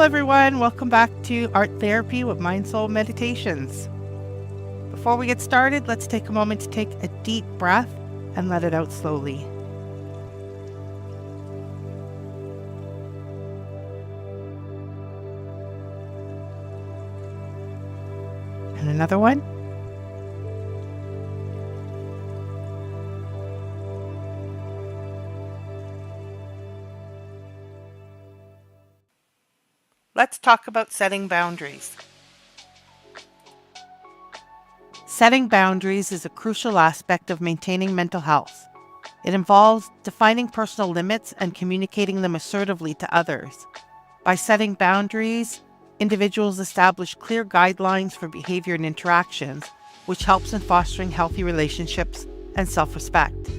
everyone. Welcome back to Art Therapy with MindSoulMeditations. Before we get started, let's take a moment to take a deep breath and let it out slowly. And another one. Let's talk about setting boundaries. Setting boundaries is a crucial aspect of maintaining mental health. It involves defining personal limits and communicating them assertively to others. By setting boundaries, individuals establish clear guidelines for behavior and interactions, which helps in fostering healthy relationships and self-respect.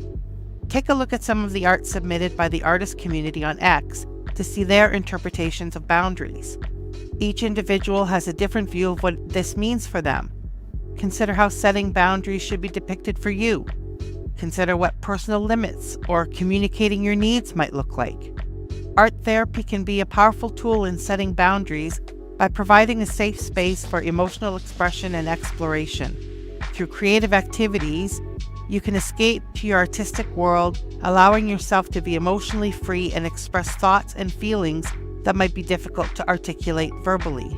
Take a look at some of the art submitted by the artist community on X to see their interpretations of boundaries. Each individual has a different view of what this means for them. Consider how setting boundaries should be depicted for you. Consider what personal limits or communicating your needs might look like. Art therapy can be a powerful tool in setting boundaries by providing a safe space for emotional expression and exploration. Through creative activities, you can escape to your artistic world, allowing yourself to be emotionally free and express thoughts and feelings that might be difficult to articulate verbally.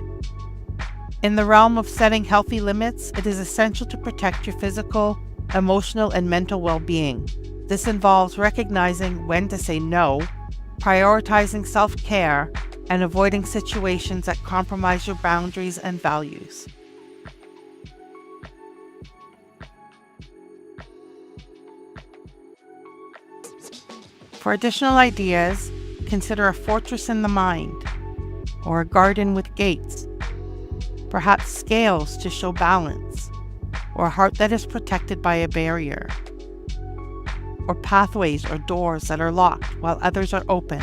In the realm of setting healthy limits, it is essential to protect your physical, emotional, and mental well-being. This involves recognizing when to say no, prioritizing self-care, and avoiding situations that compromise your boundaries and values. For additional ideas, consider a fortress in the mind, or a garden with gates, perhaps scales to show balance, or a heart that is protected by a barrier, or pathways or doors that are locked while others are open.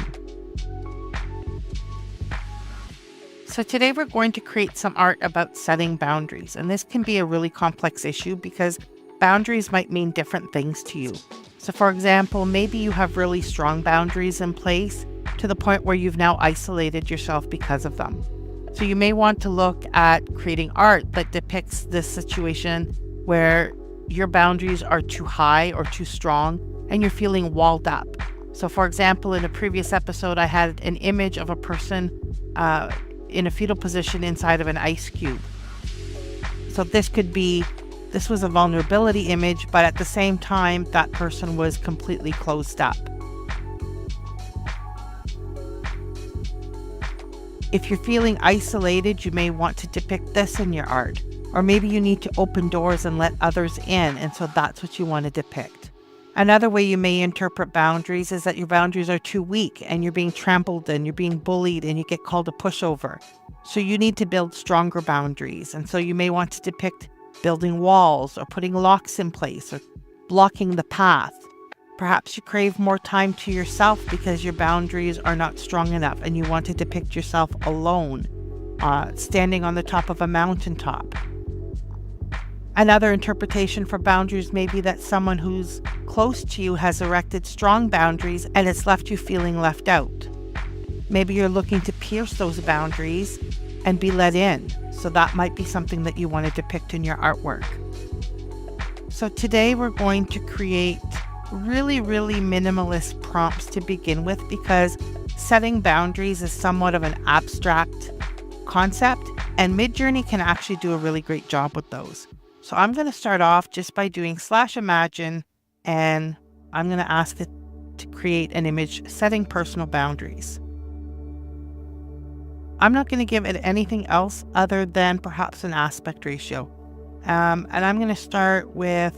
So today we're going to create some art about setting boundaries, and this can be a really complex issue because boundaries might mean different things to you. So for example, maybe you have really strong boundaries in place to the point where you've now isolated yourself because of them. So you may want to look at creating art that depicts this situation where your boundaries are too high or too strong and you're feeling walled up. So for example, in a previous episode, I had an image of a person in a fetal position inside of an ice cube. So this was a vulnerability image, but at the same time, that person was completely closed up. If you're feeling isolated, you may want to depict this in your art. Or maybe you need to open doors and let others in, and so that's what you want to depict. Another way you may interpret boundaries is that your boundaries are too weak and you're being trampled and you're being bullied and you get called a pushover. So you need to build stronger boundaries. And so you may want to depict building walls or putting locks in place or blocking the path. Perhaps you crave more time to yourself because your boundaries are not strong enough and you want to depict yourself alone, standing on the top of a mountaintop. Another interpretation for boundaries may be that someone who's close to you has erected strong boundaries and it's left you feeling left out. Maybe you're looking to pierce those boundaries and be let in. So that might be something that you want to depict in your artwork. So today we're going to create really minimalist prompts to begin with because setting boundaries is somewhat of an abstract concept and Midjourney can actually do a really great job with those. So I'm going to start off just by doing /imagine and I'm going to ask it to create an image setting personal boundaries. I'm not going to give it anything else other than perhaps an aspect ratio. And I'm going to start with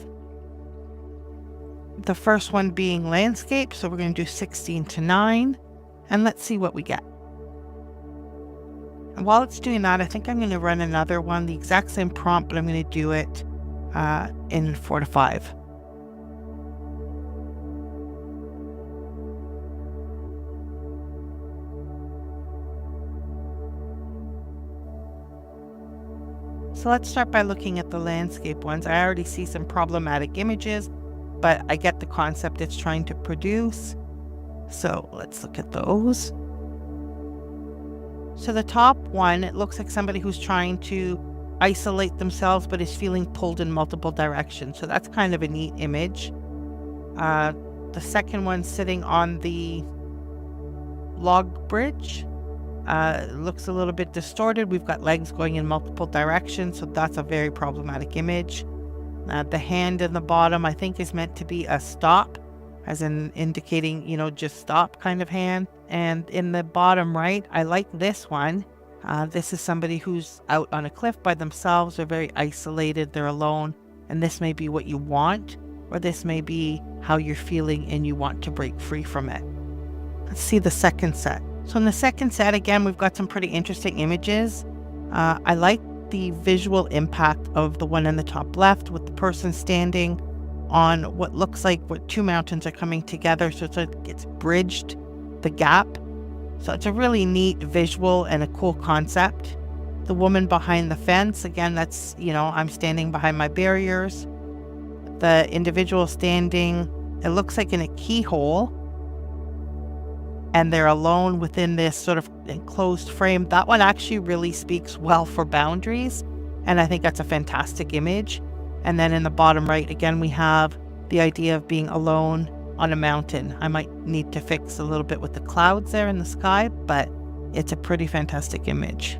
the first one being landscape. So we're going to do 16:9 and let's see what we get. And while it's doing that, I think I'm going to run another one, the exact same prompt, but I'm going to do it in 4:5. So let's start by looking at the landscape ones. I already see some problematic images, but I get the concept it's trying to produce. So let's look at those. So the top one, it looks like somebody who's trying to isolate themselves but is feeling pulled in multiple directions. So that's kind of a neat image. The second one sitting on the log bridge looks a little bit distorted. We've got legs going in multiple directions, so that's a very problematic image. The hand in the bottom, I think, is meant to be a stop, as in indicating, just stop kind of hand. And in the bottom right, I like this one. This is somebody who's out on a cliff by themselves. They're very isolated. They're alone. And this may be what you want, or this may be how you're feeling and you want to break free from it. Let's see the second set. So in the second set, again, we've got some pretty interesting images. I like the visual impact of the one in the top left with the person standing on what looks like what two mountains are coming together. So it's bridged the gap. So it's a really neat visual and a cool concept. The woman behind the fence, again, that's, I'm standing behind my barriers. The individual standing, it looks like in a keyhole, and they're alone within this sort of enclosed frame. That one actually really speaks well for boundaries, and I think that's a fantastic image. And then in the bottom right, again, we have the idea of being alone on a mountain. I might need to fix a little bit with the clouds there in the sky, but it's a pretty fantastic image.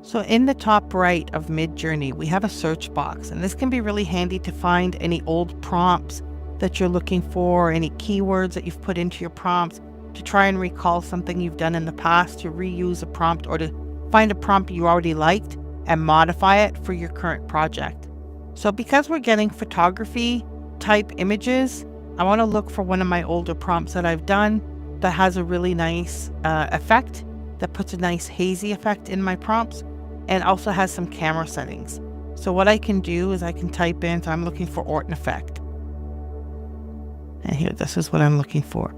So in the top right of Midjourney, we have a search box, and this can be really handy to find any old prompts that you're looking for, any keywords that you've put into your prompts, to try and recall something you've done in the past, to reuse a prompt, or to find a prompt you already liked and modify it for your current project. So because we're getting photography type images, I want to look for one of my older prompts that I've done that has a really nice effect, that puts a nice hazy effect in my prompts, and also has some camera settings. So what I can do is I can type in, so I'm looking for Orton effect. And here, this is what I'm looking for.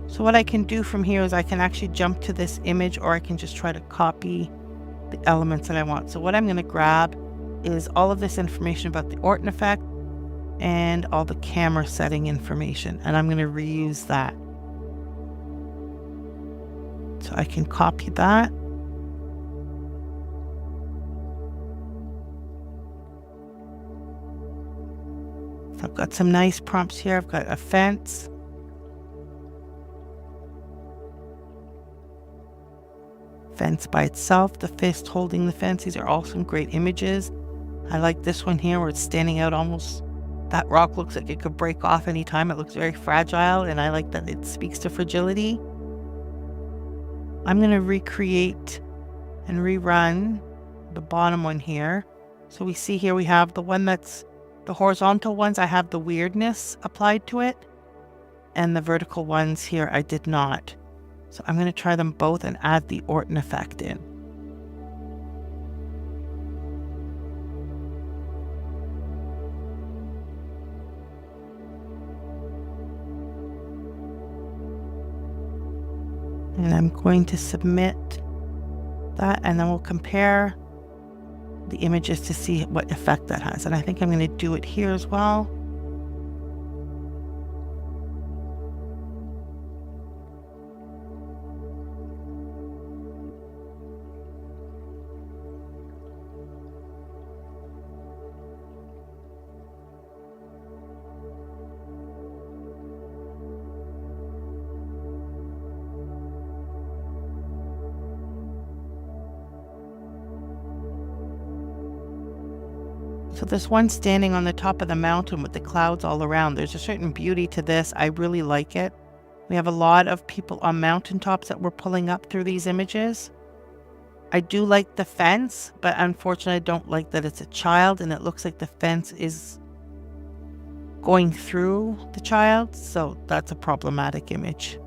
So what I can do from here is I can actually jump to this image, or I can just try to copy the elements that I want. So what I'm going to grab is all of this information about the Orton effect and all the camera setting information, and I'm going to reuse that. So I can copy that. So I've got some nice prompts here. I've got a fence. Fence by itself, the fist holding the fence. These are all some great images. I like this one here where it's standing out almost. That rock looks like it could break off anytime. It looks very fragile, and I like that it speaks to fragility. I'm going to recreate and rerun the bottom one here. So we see here we have the one that's the horizontal ones. I have the weirdness applied to it, and the vertical ones here I did not. So I'm going to try them both and add the Orton effect in. And I'm going to submit that, and then we'll compare the images to see what effect that has. And I think I'm going to do it here as well. So this one standing on the top of the mountain with the clouds all around, there's a certain beauty to this. I really like it. We have a lot of people on mountaintops that we're pulling up through these images. I do like the fence, but unfortunately I don't like that it's a child and it looks like the fence is going through the child. So that's a problematic image.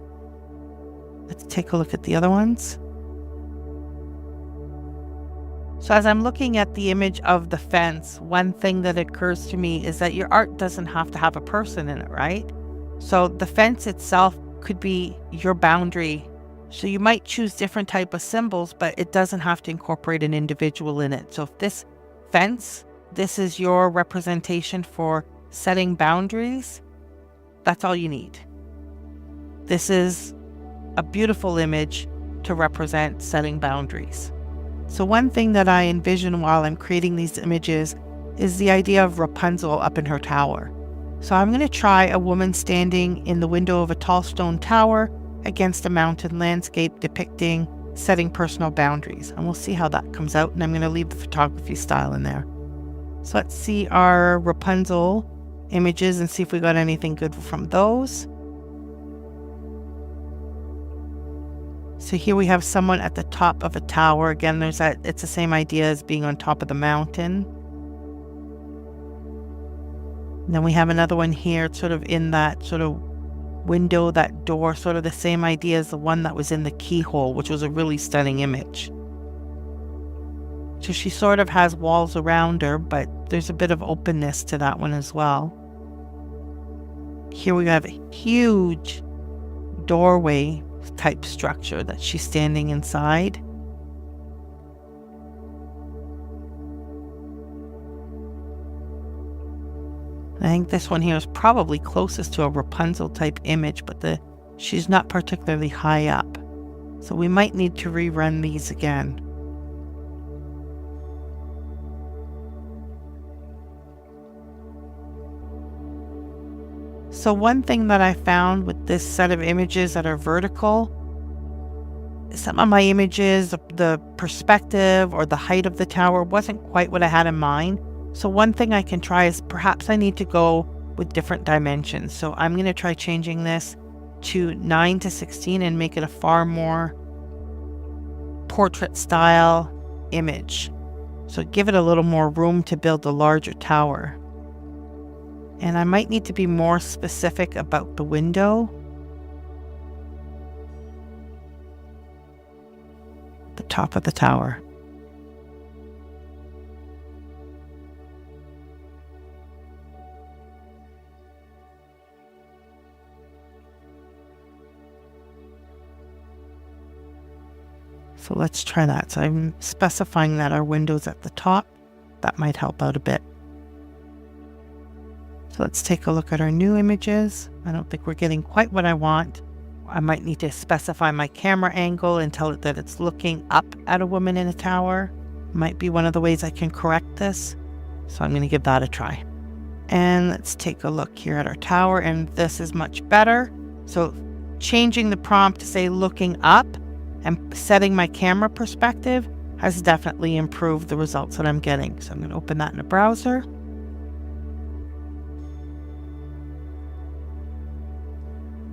Let's take a look at the other ones. So as I'm looking at the image of the fence, one thing that occurs to me is that your art doesn't have to have a person in it, right? So the fence itself could be your boundary. So you might choose different type of symbols, but it doesn't have to incorporate an individual in it. So if this fence, this is your representation for setting boundaries, That's all you need. This is a beautiful image to represent setting boundaries. So one thing that I envision while I'm creating these images is the idea of Rapunzel up in her tower. So I'm going to try a woman standing in the window of a tall stone tower against a mountain landscape depicting setting personal boundaries. And we'll see how that comes out. And I'm going to leave the photography style in there. So let's see our Rapunzel images and see if we got anything good from those. So here we have someone at the top of a tower. Again, it's the same idea as being on top of the mountain. And then we have another one here. It's sort of in that sort of window, that door, sort of the same idea as the one that was in the keyhole, which was a really stunning image. So she sort of has walls around her, but there's a bit of openness to that one as well. Here we have a huge doorway type structure that she's standing inside. I think this one here is probably closest to a Rapunzel type image, but she's not particularly high up. So we might need to rerun these again. So one thing that I found with this set of images that are vertical, some of my images, the perspective or the height of the tower wasn't quite what I had in mind. So one thing I can try is perhaps I need to go with different dimensions. So I'm going to try changing this to 9:16 and make it a far more portrait style image. So give it a little more room to build a larger tower. And I might need to be more specific about the window. The top of the tower. So let's try that. So I'm specifying that our window's at the top. That might help out a bit. So let's take a look at our new images. I don't think we're getting quite what I want. I might need to specify my camera angle and tell it that it's looking up at a woman in a tower. Might be one of the ways I can correct this. So I'm going to give that a try. And let's take a look here at our tower, and this is much better. So changing the prompt to say looking up and setting my camera perspective has definitely improved the results that I'm getting. So I'm going to open that in a browser.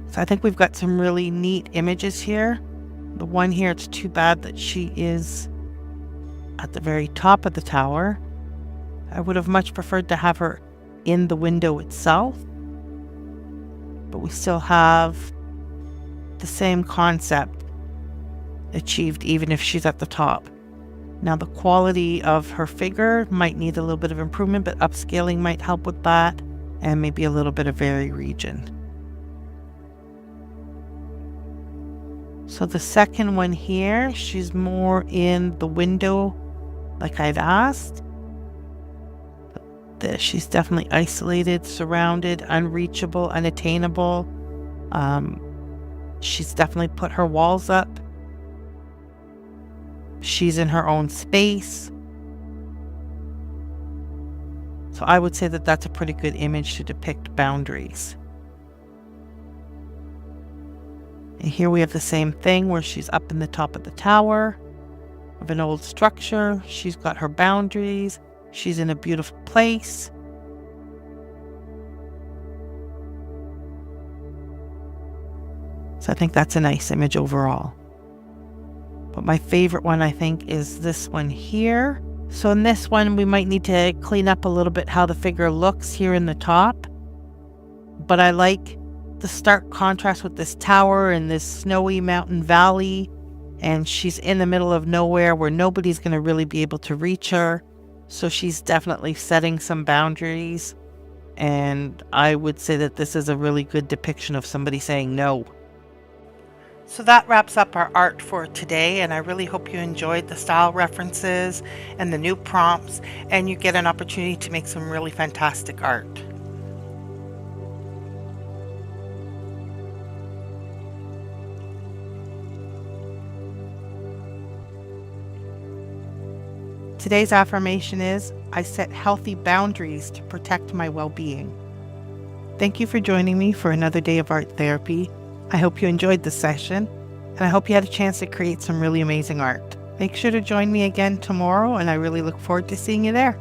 So I think we've got some really neat images here. The one here, it's too bad that she is at the very top of the tower. I would have much preferred to have her in the window itself. But we still have the same concept achieved even if she's at the top. Now the quality of her figure might need a little bit of improvement, but upscaling might help with that, and maybe a little bit of vari-region. So the second one here, she's more in the window like I'd asked. She's definitely isolated, surrounded, unreachable, unattainable. She's definitely put her walls up. She's in her own space. So I would say that that's a pretty good image to depict boundaries. And here we have the same thing where she's up in the top of the tower of an old structure. She's got her boundaries. She's in a beautiful place. So I think that's a nice image overall. But my favorite one, I think, is this one here. So in this one, we might need to clean up a little bit how the figure looks here in the top. But I like the stark contrast with this tower and this snowy mountain valley. And she's in the middle of nowhere where nobody's going to really be able to reach her. So she's definitely setting some boundaries. And I would say that this is a really good depiction of somebody saying no. So that wraps up our art for today, and I really hope you enjoyed the style references and the new prompts, and you get an opportunity to make some really fantastic art. Today's affirmation is, I set healthy boundaries to protect my well-being. Thank you for joining me for another day of art therapy. I hope you enjoyed the session, and I hope you had a chance to create some really amazing art. Make sure to join me again tomorrow, and I really look forward to seeing you there.